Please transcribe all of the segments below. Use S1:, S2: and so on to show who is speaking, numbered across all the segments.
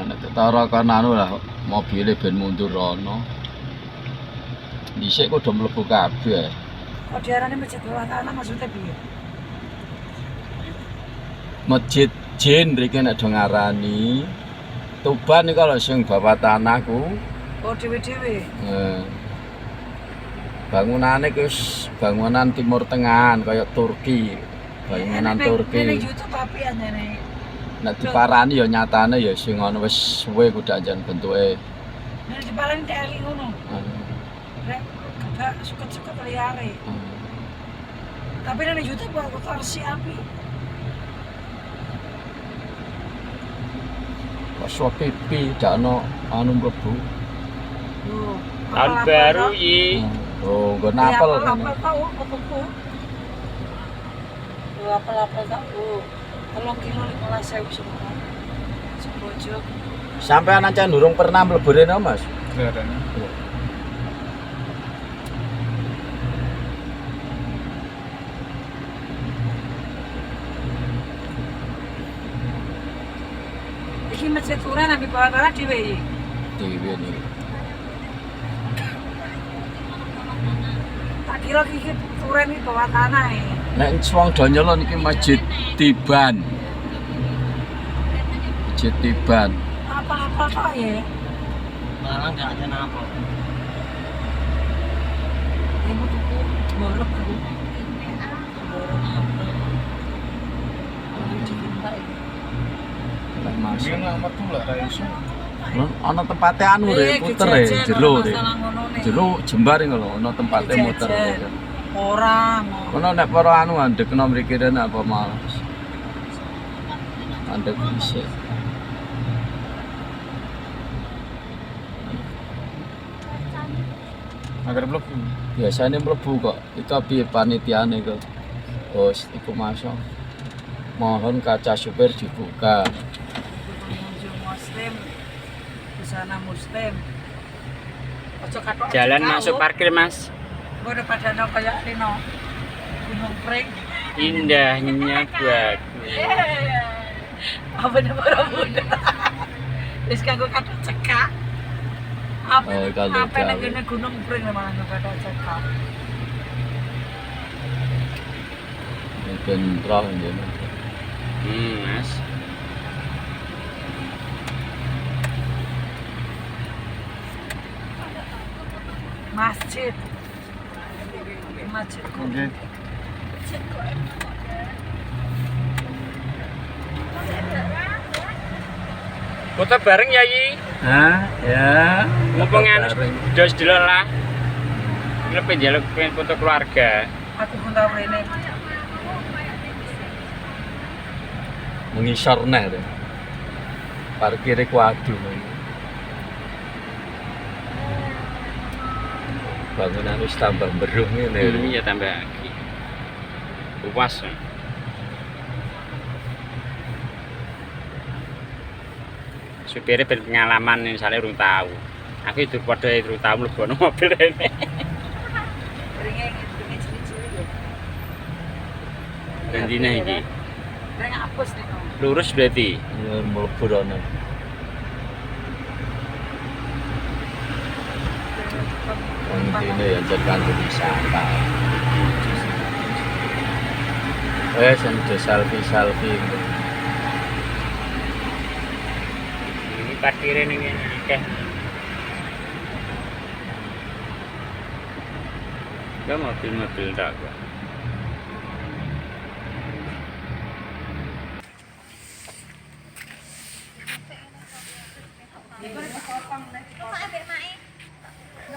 S1: Nek ketara kan anu lah mobile ben mundur rono. Dhisik kok do mlebu kabeh.
S2: Kok diarani masjid bawah tanah maksudnya piye?
S1: Masjid Jin mriki nek do ngarani. Tuban iki kalau sing bawah tanah ku.
S2: Oh dhewe-dhewe.
S1: Bangunane ki wis bangunan Timur Tengahan kaya Turki. Bangunan Turki.
S2: Ini YouTube api anjene.
S1: Nek diparani ya nyatane ya sing ngono wis suwe kudu jan bentuke.
S2: Nek diparani teli ngono. Rek gak suket-suket liare. Tapi nek YouTube kok versi api.
S1: Pas pipi dak ono anu mlebu.
S3: Tahun baru yi.
S1: Oh, nggo napel.
S2: Apel tau tuku. Apel-apel tau. 3 kilo 15.000 semua. Sebojo.
S1: Sampean ancen durung pernah mlebu rene, Mas?
S3: Keren.
S2: Iki masjid Turan nabi bawah tanah dhewe iki.
S1: Dhewe niki.
S2: Tak kira iki Turan iki bawah tanah e.
S1: Nek wong do nyelon iki Masjid Tiban. Masjid Tiban.
S2: Apa-apa kok ya?
S3: Malah enggak ada apa.
S2: Ibu tuku borok aku.
S1: Mas.
S3: Dia nggak metu lah ra iso.
S1: Ana tempate anu re, puter re, jero re. Jero jembar ngono, ana tempate muter.
S2: Ora.
S1: Kono nek para anu andek kena mriki rene apa males. Andek isih.
S3: Agar mlebu.
S1: Biasane mlebu kok. Iku piye panitiane kok. Bos, iku masuk. Mohon kaca supir dibuka.
S2: Pengunjung muslim. Busana muslim. Ojo katok.
S3: Jalan masuk parkir, Mas.
S2: Gue udah pada no kayak Rino. Gunung Pring.
S3: Indahnya bagus.
S2: Apa nih para muda? Terus kanggo katok cekak. Apa nih Gunung Pring memang kanggo katok cekak.
S1: Bentrok ngene.
S3: Mas.
S2: Masjid. Masjid.
S3: Oke. Foto bareng ya, Yi.
S1: Hah? Ya.
S3: Mumpung anu dos dilolah. Lebih njaluk pengen foto keluarga.
S2: Aku pun tahu ini.
S1: Mengisor neh deh. Parkire kuadu. Bangunan wis tambah beruh ngene.
S3: Iya tambah lagi. Luas. Supirnya berpengalaman misalnya urung tahu. Aku itu pada itu tahu mlebu mobil rene.
S2: Ringnya ciri-ciri ya.
S3: Gandine iki.
S2: Ring hapus nih.
S3: Lurus berarti.
S1: Ya mlebu rono. Ini ya cekan wisata. Sentuh selfie.
S3: Ini parkiran ini akeh. Gak mobil tak gua.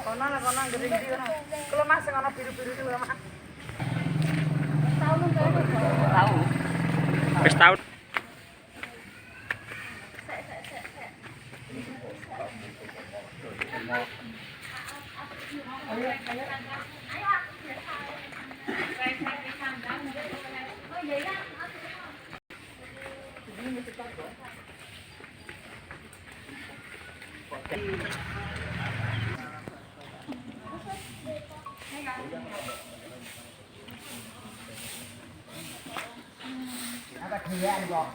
S2: Kono gering ndi kono. Kalau Mas sing ana biru-biru itu Mas. Tahu.
S3: Wis tau.
S2: Ada giliran kok.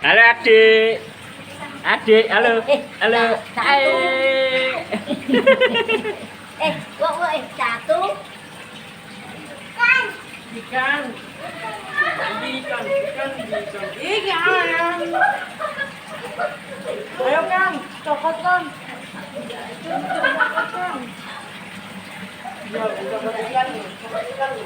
S3: Halo adik. Adik, halo. Halo.
S4: Satu.
S3: Hai.
S4: Satu.
S2: Ikan. Ini ayam. Ayo Kang, cokot Kang. Cokot Kang. Ya, cokot ikan nih. Cokot ikan nih.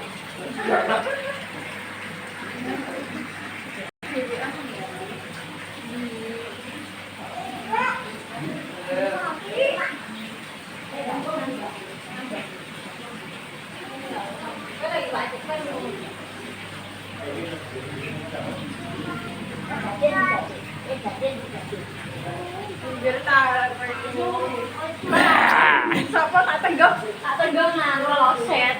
S2: Siapa tak tenggak?
S4: Tak tenggak nganggo loset.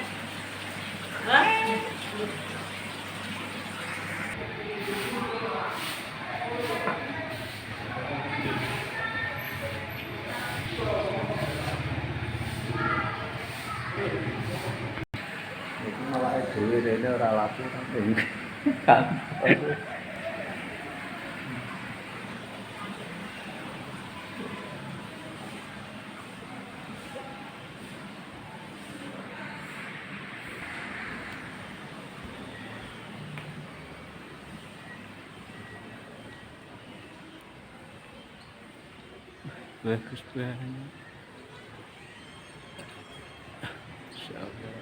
S1: Itu malah dhewe rene ora laku kan. Bagus banget. Insyaallah.